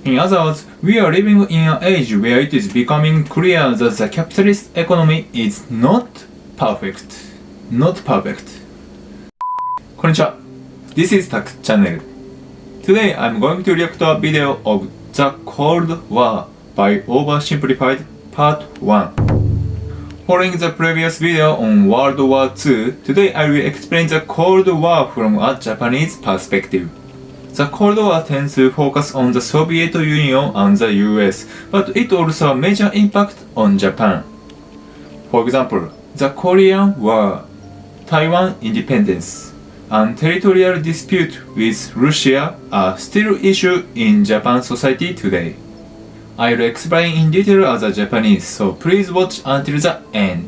In other words, we are living in an age where it is becoming clear that the capitalist economy is not perfect. Not perfect. こんにちは。This is Taku Channel. Today I'm going to react to a video of The Cold War by OverSimplified Part 1. Following the previous video on World War II, today I will explain the Cold War from a Japanese perspective. The Cold War tends to focus on the Soviet Union and the US, but it also has a major impact on Japan. For example, the Korean War, Taiwan independence, and territorial dispute with Russia are still issues in Japan society today. I'll explain in detail as a Japanese, so please watch until the end.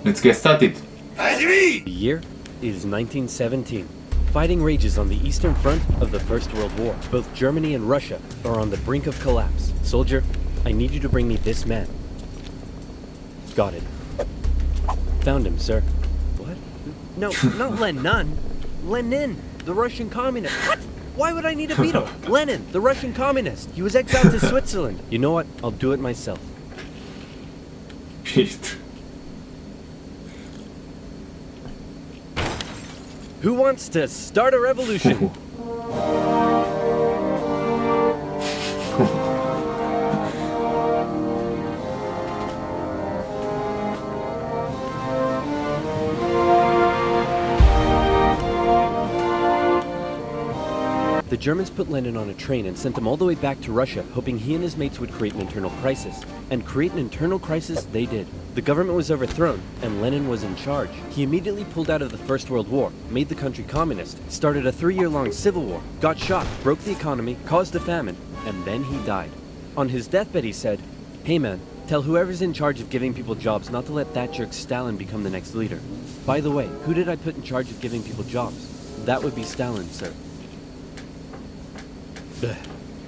Let's get started. The year is 1917. Fighting rages on the Eastern Front of the First World War. Both Germany and Russia are on the brink of collapse. Soldier, I need you to bring me this man. Got it. Found him, sir. What? No, not Lenin. Lenin, the Russian communist. What? Why would I need a beetle? Lenin, the Russian communist. He was exiled to Switzerland. You know what? I'll do it myself. Who wants to start a revolution? The Germans put Lenin on a train and sent him all the way back to Russia, hoping he and his mates would create an internal crisis. And create an internal crisis they did. The government was overthrown, and Lenin was in charge. He immediately pulled out of the First World War, made the country communist, started a 3-year-long civil war, got shot, broke the economy, caused a famine, and then he died. On his deathbed he said, "Hey man, tell whoever's in charge of giving people jobs not to let that jerk Stalin become the next leader. By the way, who did I put in charge of giving people jobs? That would be Stalin, sir."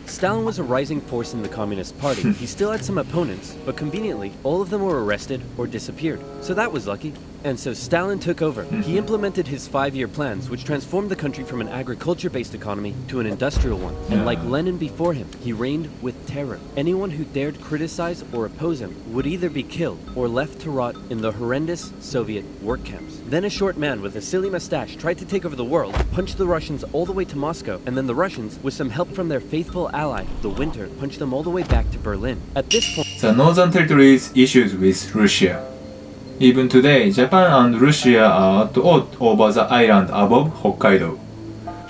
Stalin was a rising force in the Communist Party. He still had some opponents, but conveniently, all of them were arrested or disappeared. So that was lucky. And so Stalin took over. He implemented his 5-year plans, which transformed the country from an agriculture-based economy to an industrial one. And like Lenin before him, he reigned with terror. Anyone who dared criticize or oppose him would either be killed or left to rot in the horrendous Soviet work camps. Then a short man with a silly mustache tried to take over the world, punched the Russians all the way to Moscow, and then the Russians, with some help from their faithful ally, the Winter, punched them all the way back to Berlin. At this point, the northern territories issues with Russia. Even today, Japan and Russia are at odds over the island above Hokkaido.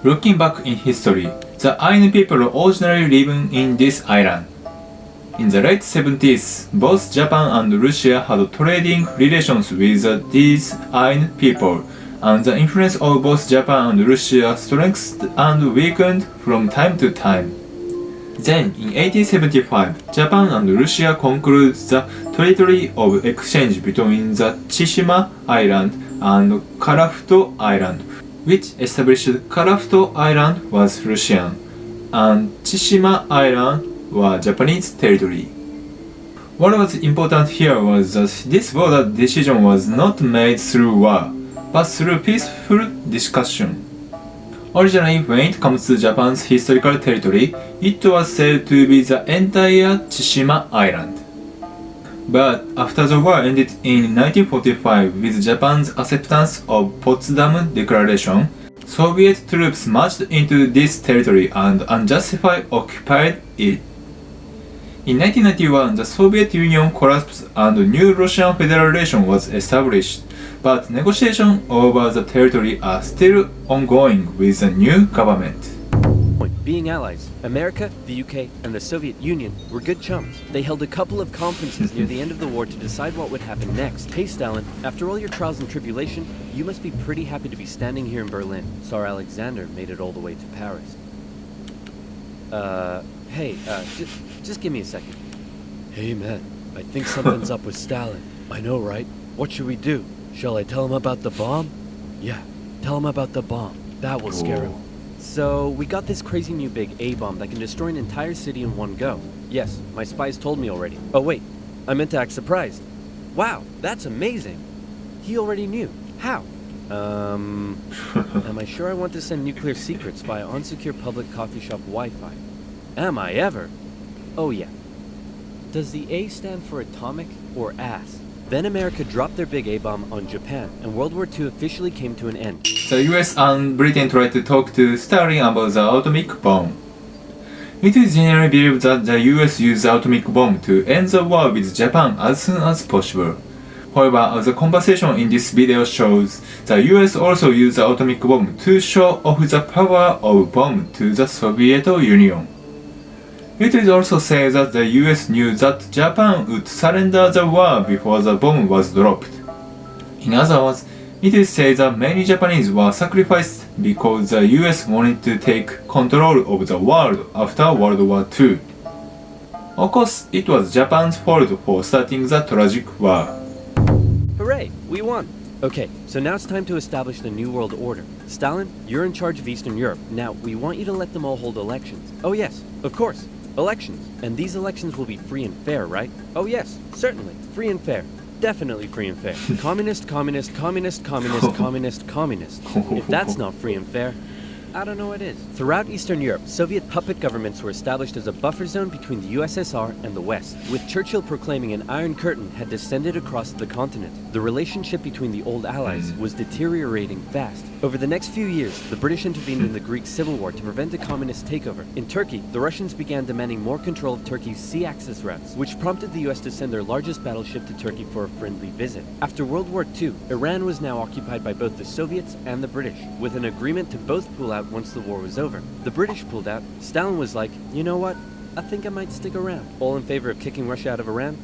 Looking back in history, the Ainu people originally lived in this island. In the late 70s, both Japan and Russia had trading relations with these Ainu people, and the influence of both Japan and Russia strengthened and weakened from time to time. Then, in 1875, Japan and Russia concluded the Treaty of Exchange between the Chishima Island and Karafuto Island, which established Karafuto Island was Russian, and Chishima Island was Japanese territory. What was important here was that this border decision was not made through war, but through peaceful discussion. Originally, when it comes to Japan's historical territory, it was said to be the entire Chishima Island. But after the war ended in 1945 with Japan's acceptance of Potsdam Declaration, Soviet troops marched into this territory and unjustified occupied it. In 1991, the Soviet Union collapsed and a new Russian Federation was established, but negotiations over the territory are still ongoing with the new government. Being allies, America, the UK, and the Soviet Union were good chums. They held a couple of conferences near the end of the war to decide what would happen next. Hey Stalin, after all your trials and tribulation, you must be pretty happy to be standing here in Berlin. Tsar Alexander made it all the way to Paris. Just give me a second. Hey man, I think something's up with Stalin. I know, right? What should we do? Shall I tell him about the bomb? Yeah, tell him about the bomb. That will scare him. So, we got this crazy new big A-bomb that can destroy an entire city in one go. Yes, my spies told me already. Oh wait, I meant to act surprised. Wow, that's amazing. He already knew. How? Am I sure I want to send nuclear secrets via unsecure public coffee shop Wi-Fi? Am I ever? Oh yeah. Does the A stand for atomic or ass? Then America dropped their big A-bomb on Japan, and World War II officially came to an end. The US and Britain tried to talk to Stalin about the atomic bomb. It is generally believed that the US used the atomic bomb to end the war with Japan as soon as possible. However, the conversation in this video shows the US also used the atomic bomb to show off the power of bomb to the Soviet Union. It is also said that the US knew that Japan would surrender the war before the bomb was dropped. In other words, it is said that many Japanese were sacrificed because the US wanted to take control of the world after World War II. Of course, it was Japan's fault for starting the tragic war. Hooray, we won! Okay, so now it's time to establish the new world order. Stalin, you're in charge of Eastern Europe. Now, we want you to let them all hold elections. Oh yes, of course, elections. And these elections will be free and fair, right? Oh yes, certainly, free and fair. Definitely free and fair. Communist, communist, communist, communist, communist, communist. If that's not free and fair, I don't know what is. Throughout Eastern Europe, Soviet puppet governments were established as a buffer zone between the USSR and the West, with Churchill proclaiming an Iron Curtain had descended across the continent. The relationship between the old allies was deteriorating fast. Over the next few years, the British intervened in the Greek Civil War to prevent a communist takeover. In Turkey, the Russians began demanding more control of Turkey's sea access routes, which prompted the US to send their largest battleship to Turkey for a friendly visit. After World War II, Iran was now occupied by both the Soviets and the British, with an agreement to both pull out once the war was over. The British pulled out. Stalin was like, you know what? I think I might stick around. All in favor of kicking Russia out of Iran?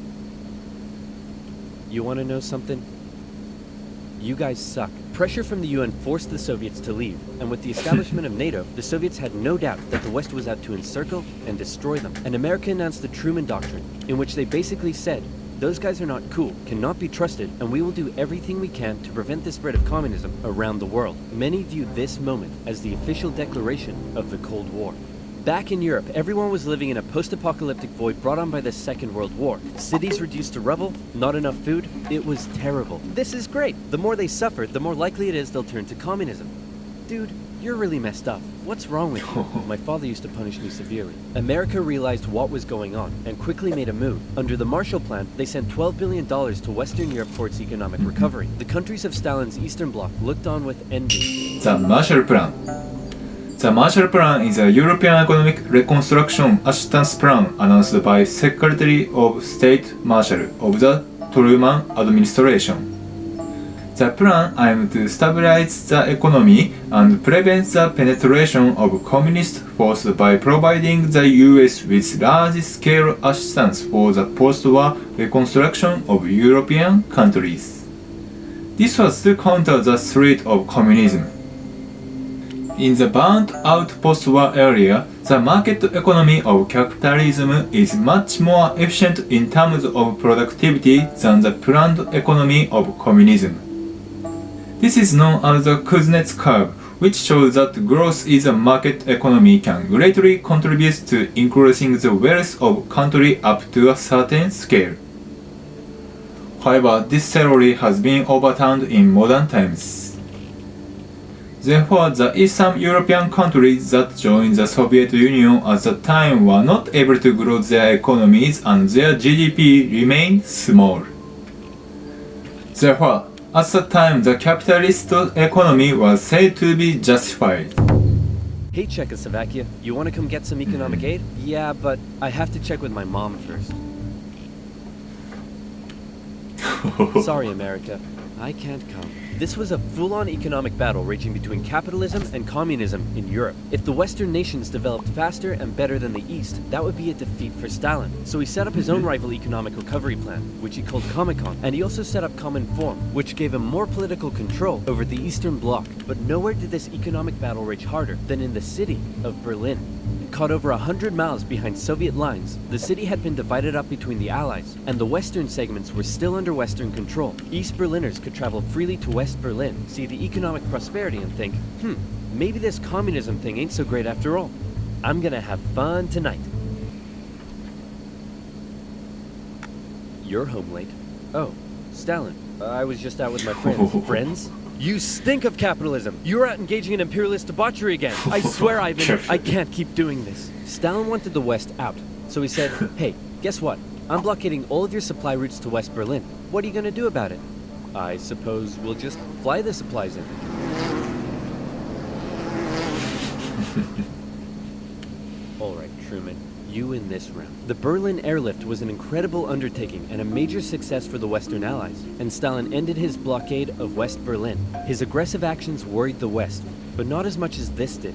You want to know something? You guys suck. Pressure from the UN forced the Soviets to leave, and with the establishment of NATO, the Soviets had no doubt that the West was out to encircle and destroy them. And America announced the Truman Doctrine, in which they basically said, those guys are not cool, cannot be trusted, and we will do everything we can to prevent the spread of communism around the world. Many viewed this moment as the official declaration of the Cold War. Back in Europe, everyone was living in a post-apocalyptic void brought on by the Second World War. Cities reduced to rubble, not enough food. It was terrible. This is great. The more they suffer, the more likely it is they'll turn to communism. Dude, you're really messed up. What's wrong with you? My father used to punish me severely. America realized what was going on and quickly made a move. Under the Marshall Plan, they sent $12 billion to Western Europe for its economic recovery. The countries of Stalin's Eastern Bloc looked on with envy. The Marshall Plan. The Marshall Plan is a European Economic Reconstruction Assistance Plan announced by Secretary of State Marshall of the Truman administration. The plan aimed to stabilize the economy and prevent the penetration of communist forces by providing the US with large-scale assistance for the post-war reconstruction of European countries. This was to counter the threat of communism. In the burnt-out post-war area, the market economy of capitalism is much more efficient in terms of productivity than the planned economy of communism. This is known as the Kuznets curve, which shows that growth in the market economy can greatly contribute to increasing the wealth of country up to a certain scale. However, this theory has been overturned in modern times. Therefore, the Eastern European countries that joined the Soviet Union at the time were not able to grow their economies and their GDP remained small. Therefore, at the time, the capitalist economy was said to be justified. Hey Czechoslovakia, you want to come get some economic aid? Yeah, but I have to check with my mom first. Sorry, America, I can't come. This was a full-on economic battle raging between capitalism and communism in Europe. If the Western nations developed faster and better than the East, that would be a defeat for Stalin. So he set up his own rival economic recovery plan, which he called Comecon, and he also set up Common Form, which gave him more political control over the Eastern Bloc. But nowhere did this economic battle rage harder than in the city of Berlin. Caught over 100 miles behind Soviet lines, the city had been divided up between the Allies, and the western segments were still under Western control. East Berliners could travel freely to West Berlin, see the economic prosperity and think, maybe this communism thing ain't so great after all. I'm gonna have fun tonight. You're home late. Oh, Stalin. I was just out with my friends. Friends? You stink of capitalism! You're out engaging in imperialist debauchery again! I swear, Ivan, I can't keep doing this. Stalin wanted the West out, So he said, hey, guess what? I'm blockading all of your supply routes to West Berlin. What are you going to do about it? I suppose we'll just fly the supplies in. Alright, Truman, you in this round. The Berlin airlift was an incredible undertaking and a major success for the Western Allies, and Stalin ended his blockade of West Berlin. His aggressive actions worried the West, but not as much as this did.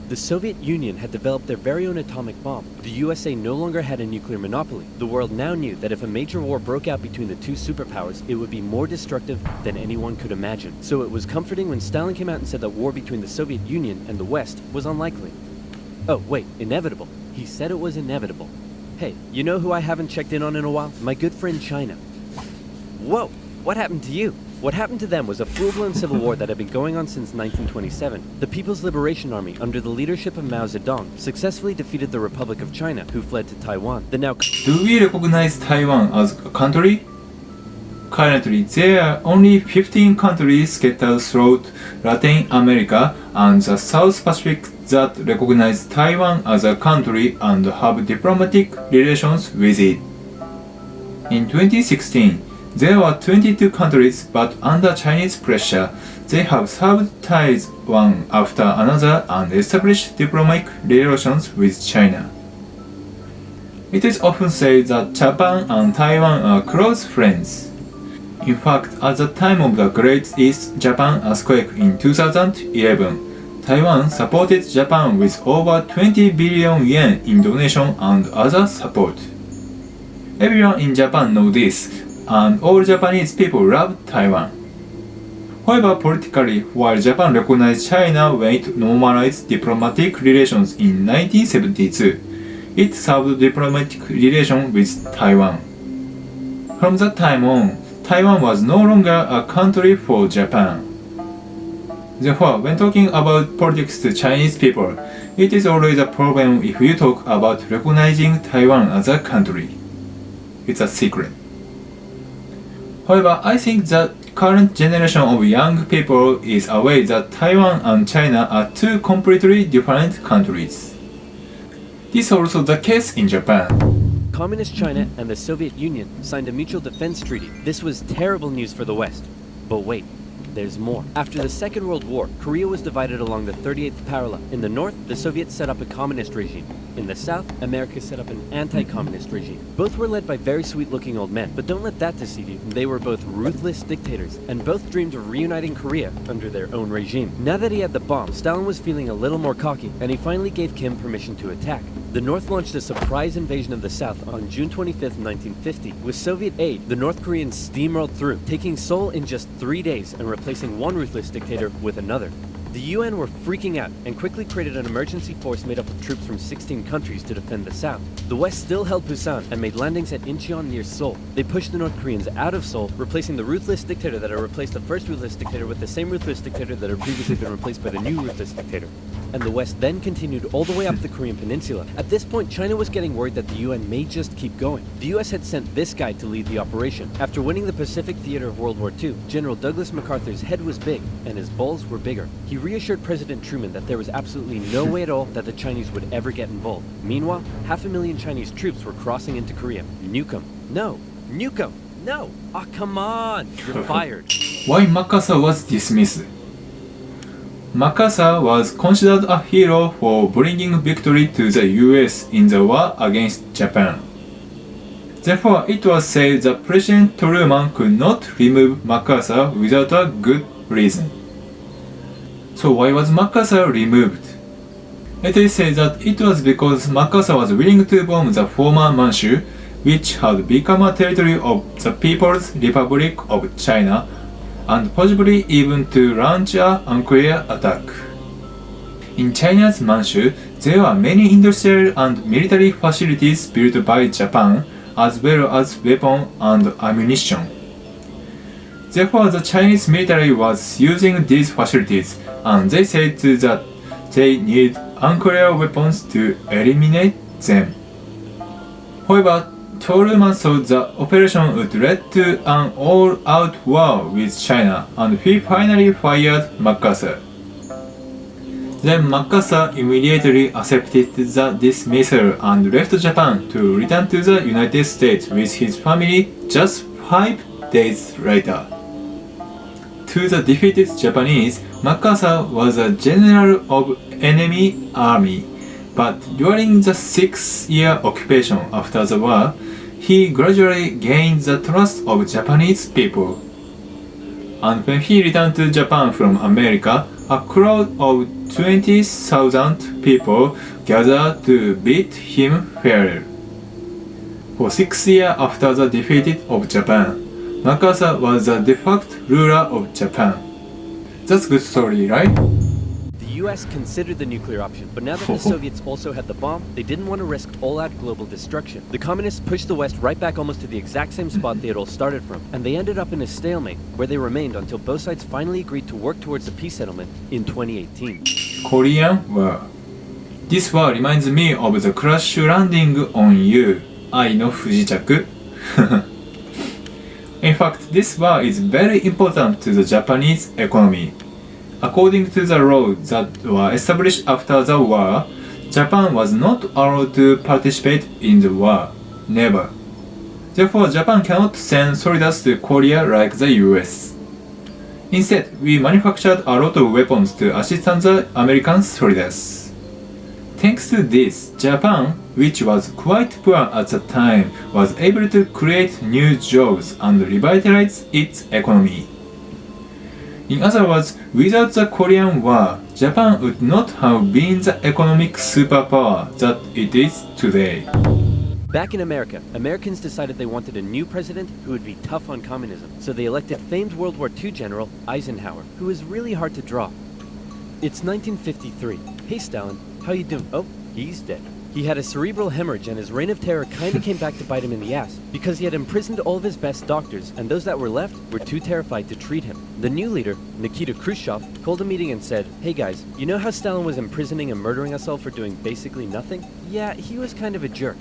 The Soviet Union had developed their very own atomic bomb. The USA no longer had a nuclear monopoly. The world now knew that if a major war broke out between the two superpowers, it would be more destructive than anyone could imagine. So it was comforting when Stalin came out and said that war between the Soviet Union and the West was unlikely. Oh, wait, inevitable. He said it was inevitable. Hey, you know who I haven't checked in on in a while? My good friend China. Whoa, what happened to you? What happened to them was a full-blown civil war that had been going on since 1927. The People's Liberation Army, under the leadership of Mao Zedong, successfully defeated the Republic of China, who fled to Taiwan. The now... Do we recognize Taiwan as a country? Currently, there are only 15 countries scattered throughout Latin America and the South Pacific that recognize Taiwan as a country and have diplomatic relations with it. In 2016, there were 22 countries, but under Chinese pressure, they have severed ties one after another and established diplomatic relations with China. It is often said that Japan and Taiwan are close friends. In fact, at the time of the Great East Japan earthquake in 2011, Taiwan supported Japan with over 20 billion yen in donation and other support. Everyone in Japan knows this, and all Japanese people love Taiwan. However, politically, while Japan recognized China when it normalized diplomatic relations in 1972, it severed diplomatic relations with Taiwan. From that time on, Taiwan was no longer a country for Japan. Therefore, when talking about politics to Chinese people, it is always a problem if you talk about recognizing Taiwan as a country. It's a secret. However, I think that current generation of young people is aware that Taiwan and China are two completely different countries. This is also the case in Japan. Communist China and the Soviet Union signed a mutual defense treaty. This was terrible news for the West. But wait, there's more. After the Second World War, Korea was divided along the 38th parallel. In the north, the Soviets set up a communist regime. In the south, America set up an anti-communist regime. Both were led by very sweet-looking old men, but don't let that deceive you. They were both ruthless dictators, and both dreamed of reuniting Korea under their own regime. Now that he had the bomb, Stalin was feeling a little more cocky, and he finally gave Kim permission to attack. The North launched a surprise invasion of the South on June 25, 1950. With Soviet aid, the North Koreans steamrolled through, taking Seoul in just 3 days and replacing one ruthless dictator with another. The UN were freaking out and quickly created an emergency force made up of troops from 16 countries to defend the South. The West still held Busan and made landings at Incheon near Seoul. They pushed the North Koreans out of Seoul, replacing the ruthless dictator that had replaced the first ruthless dictator with the same ruthless dictator that had previously been replaced by the new ruthless dictator. And the West then continued all the way up the Korean peninsula. At this point, China was getting worried that the UN may just keep going. The US had sent this guy to lead the operation. After winning the Pacific theater of World War II, General Douglas MacArthur's head was big, and his balls were bigger. He reassured President Truman that there was absolutely no way at all that the Chinese would ever get involved. Meanwhile, 500,000 Chinese troops were crossing into Korea. Nuke 'em. No. Nuke 'em. No. Ah, come on. You're fired. Why MacArthur was dismissed? MacArthur was considered a hero for bringing victory to the US in the war against Japan. Therefore, it was said that President Truman could not remove MacArthur without a good reason. So why was MacArthur removed? It is said that it was because MacArthur was willing to bomb the former Manchu, which had become a territory of the People's Republic of China, and possibly even to launch an unclear attack. In China's Manchu, there are many industrial and military facilities built by Japan, as well as weapons and ammunition. Therefore, the Chinese military was using these facilities, and they said that they need nuclear weapons to eliminate them. However, Truman thought the operation would lead to an all-out war with China, and he finally fired MacArthur. Then MacArthur immediately accepted the dismissal and left Japan to return to the United States with his family just 5 days later. To the defeated Japanese, MacArthur was a general of enemy army, but during the 6-year occupation after the war, he gradually gained the trust of Japanese people. And when he returned to Japan from America, a crowd of 20,000 people gathered to bid him farewell. For 6 years after the defeat of Japan, MacArthur was the de facto ruler of Japan. That's a good story, right? The US considered the nuclear option, but now that the Soviets also had the bomb, they didn't want to risk all-out global destruction. The communists pushed the West right back almost to the exact same spot they had all started from, and they ended up in a stalemate, where they remained until both sides finally agreed to work towards a peace settlement in 2018. Korean War. This war reminds me of the crash landing on you, 愛の不時着. In fact, this war is very important to the Japanese economy. According to the laws that were established after the war, Japan was not allowed to participate in the war. Never. Therefore, Japan cannot send soldiers to Korea like the US. Instead, we manufactured a lot of weapons to assist the American soldiers. Thanks to this, Japan, which was quite poor at the time, was able to create new jobs and revitalize its economy. In other words, without the Korean War, Japan would not have been the economic superpower that it is today. Back in America, Americans decided they wanted a new president who would be tough on communism, so they elected famed World War II General Eisenhower, who was really hard to draw. It's 1953. Hey Stalin, how you doing? Oh, he's dead. He had a cerebral hemorrhage and his reign of terror kinda came back to bite him in the ass, because he had imprisoned all of his best doctors, and those that were left were too terrified to treat him. The new leader, Nikita Khrushchev, called a meeting and said, "Hey guys, you know how Stalin was imprisoning and murdering us all for doing basically nothing? Yeah, he was kind of a jerk.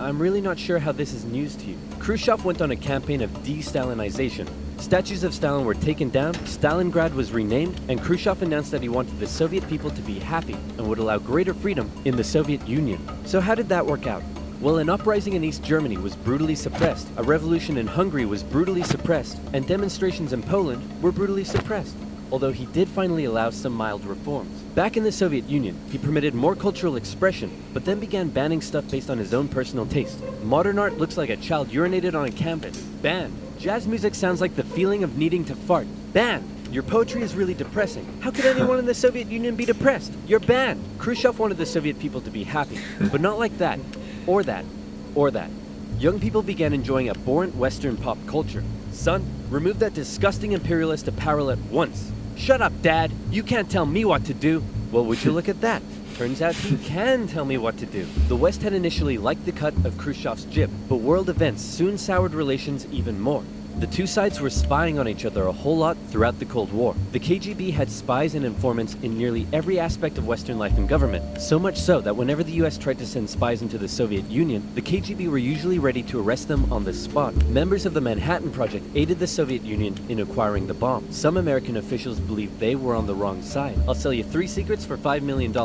I'm really not sure how this is news to you." Khrushchev went on a campaign of de-Stalinization. Statues of Stalin were taken down, Stalingrad was renamed, and Khrushchev announced that he wanted the Soviet people to be happy and would allow greater freedom in the Soviet Union. So how did that work out? Well, an uprising in East Germany was brutally suppressed, a revolution in Hungary was brutally suppressed, and demonstrations in Poland were brutally suppressed. Although he did finally allow some mild reforms. Back in the Soviet Union, he permitted more cultural expression, but then began banning stuff based on his own personal taste. Modern art looks like a child urinated on a canvas. Banned. Jazz music sounds like the feeling of needing to fart. Banned. Your poetry is really depressing. How could anyone in the Soviet Union be depressed? You're banned. Khrushchev wanted the Soviet people to be happy, but not like that, or that, or that. Young people began enjoying abhorrent Western pop culture. Son, remove that disgusting imperialist apparel at once. Shut up, Dad. You can't tell me what to do. Well, would you look at that? Turns out he can tell me what to do. The West had initially liked the cut of Khrushchev's jib, but world events soon soured relations even more. The two sides were spying on each other a whole lot throughout the Cold War. The KGB had spies and informants in nearly every aspect of Western life and government, so much so that whenever the US tried to send spies into the Soviet Union, the KGB were usually ready to arrest them on the spot. Members of the Manhattan Project aided the Soviet Union in acquiring the bomb. Some American officials believed they were on the wrong side. I'll sell you 3 secrets for $5 million.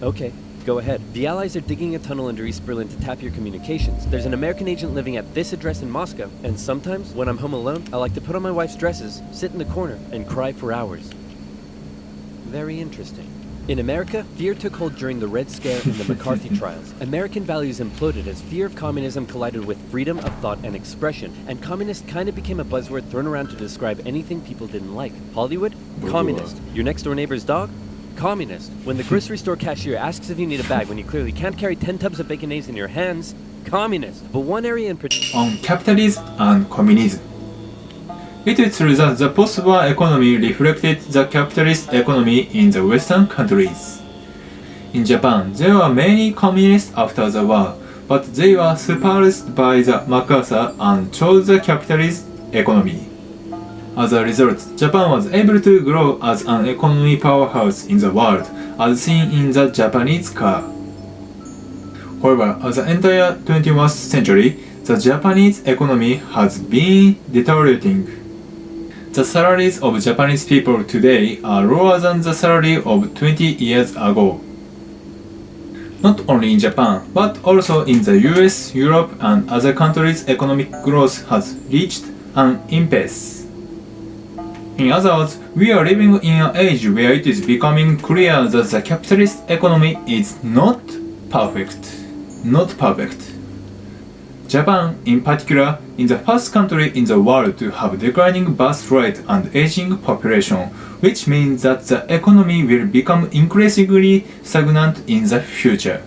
Okay. Go ahead. The Allies are digging a tunnel under East Berlin to tap your communications. There's an American agent living at this address in Moscow, and sometimes, when I'm home alone, I like to put on my wife's dresses, sit in the corner, and cry for hours. Very interesting. In America, fear took hold during the Red Scare and the MacArthur trials. American values imploded as fear of communism collided with freedom of thought and expression, and communist kind of became a buzzword thrown around to describe anything people didn't like. Hollywood? Communist. Your next door neighbor's dog? Communist. When the grocery store cashier asks if you need a bag when you clearly can't carry 10 tubs of baconaise in your hands, communist. But one area in particular... On capitalism and communism. It is true that the post-war economy reflected the capitalist economy in the Western countries. In Japan, there were many communists after the war, but they were suppressed by the MacArthur and chose the capitalist economy. As a result, Japan was able to grow as an economy powerhouse in the world, as seen in the Japanese car. However, as the entire 21st century, the Japanese economy has been deteriorating. The salaries of Japanese people today are lower than the salary of 20 years ago. Not only in Japan, but also in the US, Europe, and other countries, economic growth has reached an impasse. In other words, we are living in an age where it is becoming clear that the capitalist economy is not perfect. Japan, in particular, is the first country in the world to have declining birth rate and aging population, which means that the economy will become increasingly stagnant in the future.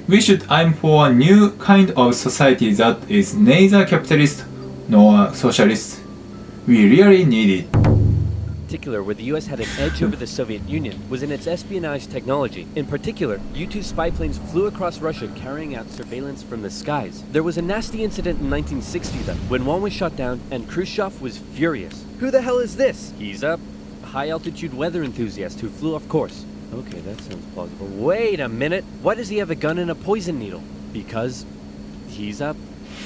We should aim for a new kind of society that is neither capitalist nor socialist. We really need it. In particular, where the US had an edge over the Soviet Union was in its espionage technology. In particular, U-2 spy planes flew across Russia carrying out surveillance from the skies. There was a nasty incident in 1960 though, when one was shot down and Khrushchev was furious. Who the hell is this? He's a high-altitude weather enthusiast who flew off course. Okay, that sounds plausible. Wait a minute! Why does he have a gun and a poison needle? Because he's a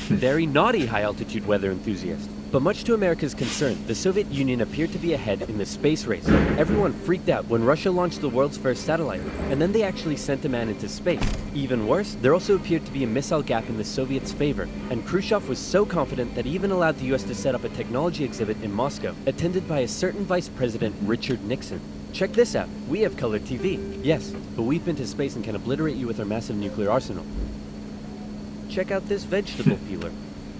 very naughty high-altitude weather enthusiast. But much to America's concern, the Soviet Union appeared to be ahead in the space race. Everyone freaked out when Russia launched the world's first satellite, and then they actually sent a man into space. Even worse, there also appeared to be a missile gap in the Soviets' favor, and Khrushchev was so confident that he even allowed the US to set up a technology exhibit in Moscow, attended by a certain Vice President Richard Nixon. Check this out, we have color TV. Yes, but we've been to space and can obliterate you with our massive nuclear arsenal. Check out this vegetable peeler.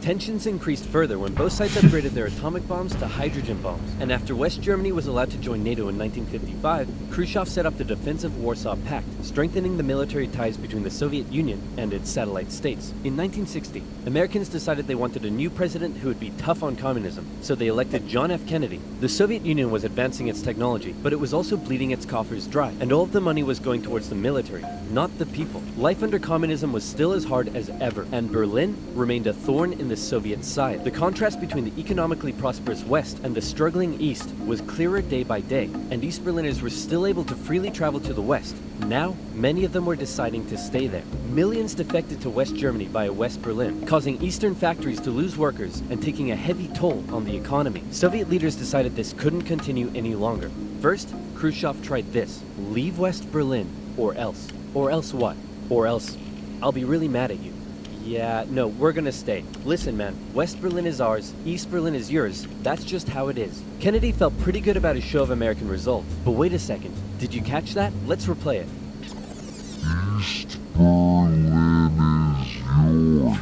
Tensions increased further when both sides upgraded their atomic bombs to hydrogen bombs, and after West Germany was allowed to join NATO in 1955, Khrushchev set up the Defensive Warsaw Pact, strengthening the military ties between the Soviet Union and its satellite states. In 1960, Americans decided they wanted a new president who would be tough on communism, so they elected John F. Kennedy. The Soviet Union was advancing its technology, but it was also bleeding its coffers dry, and all of the money was going towards the military, not the people. Life under communism was still as hard as ever, and Berlin remained a thorn in the Soviet side. The contrast between the economically prosperous West and the struggling East was clearer day by day, and East Berliners were still able to freely travel to the West. Now, many of them were deciding to stay there. Millions defected to West Germany via West Berlin, causing Eastern factories to lose workers and taking a heavy toll on the economy. Soviet leaders decided this couldn't continue any longer. First, Khrushchev tried this: leave West Berlin, or else. Or else what? Or else, I'll be really mad at you. Yeah, no, we're gonna stay. Listen, man, West Berlin is ours, East Berlin is yours. That's just how it is. Kennedy felt pretty good about his show of American resolve. But wait a second, did you catch that? Let's replay it. East Berlin is yours.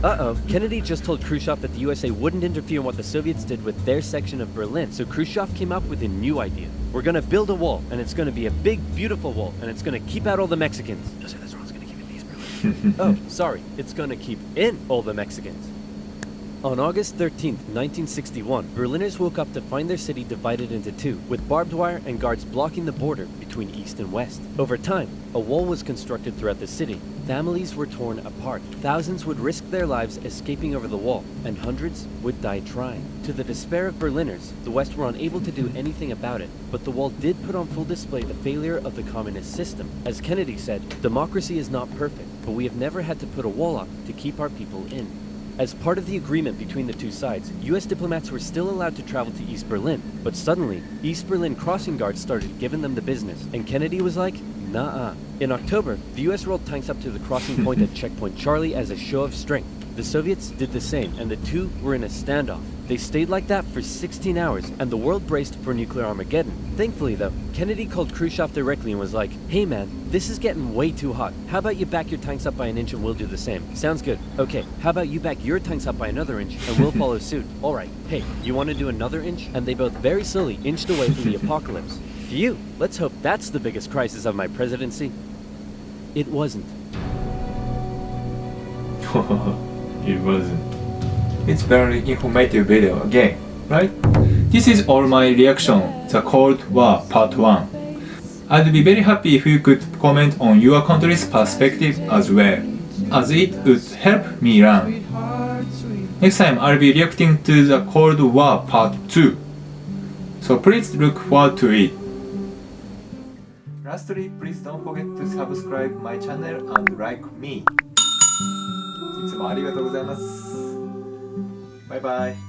Uh-oh, Kennedy just told Khrushchev that the USA wouldn't interfere in what the Soviets did with their section of Berlin. So Khrushchev came up with a new idea. We're gonna build a wall, and it's gonna be a big, beautiful wall, and it's gonna keep out all the Mexicans. No, sir, that's wrong. It's gonna keep in East Berlin. Oh, sorry. It's gonna keep in all the Mexicans. On August 13th, 1961, Berliners woke up to find their city divided into two, with barbed wire and guards blocking the border between East and West. Over time, a wall was constructed throughout the city. Families were torn apart. Thousands would risk their lives escaping over the wall, and hundreds would die trying. To the despair of Berliners, the West were unable to do anything about it, but the wall did put on full display the failure of the communist system. As Kennedy said, democracy is not perfect, but we have never had to put a wall up to keep our people in. As part of the agreement between the two sides, US diplomats were still allowed to travel to East Berlin, but suddenly, East Berlin crossing guards started giving them the business, and Kennedy was like, nah-uh. In October, the US rolled tanks up to the crossing point at Checkpoint Charlie as a show of strength. The Soviets did the same, and the two were in a standoff. They stayed like that for 16 hours, and the world braced for nuclear Armageddon. Thankfully though, Kennedy called Khrushchev directly and was like, hey man, this is getting way too hot. How about you back your tanks up by an inch and we'll do the same? Sounds good. Okay, how about you back your tanks up by another inch and we'll follow suit? Alright, hey, you want to do another inch? And they both very slowly inched away from the apocalypse. Phew, let's hope that's the biggest crisis of my presidency. It wasn't. It wasn't. It's very informative video again, right? This is all my reaction, the Cold War Part 1. I'd be very happy if you could comment on your country's perspective as well, as it would help me learn. Next time I'll be reacting to the Cold War Part 2, so please look forward to it. Lastly, please don't forget to subscribe my channel and like me. いつもありがとうございます。バイバイ。